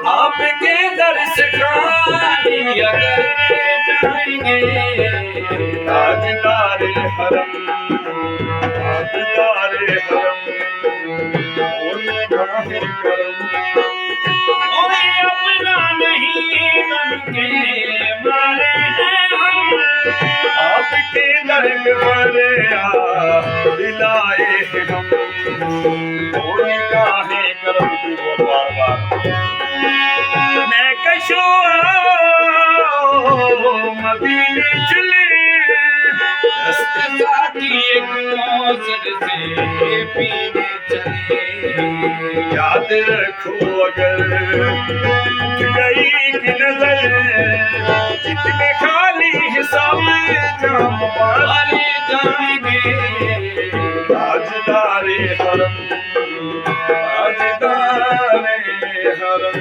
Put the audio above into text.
आपके दर्श खानी अगर जाएंगे ताजदारे हरम ताजदारे हरम बोले काहे करम कोई अपना नहीं बन के मारे हैं हम आपके दर पर दिलाए हम बोले काहे करम तू बार बार मैं कशो मदीने चले रास्ते एक मौसम से पीने चले याद रखो अगर गई की नजर जितने खाली हिसाब जाम वाले जाएंगे ताजदारे हरम ताजदारे हरम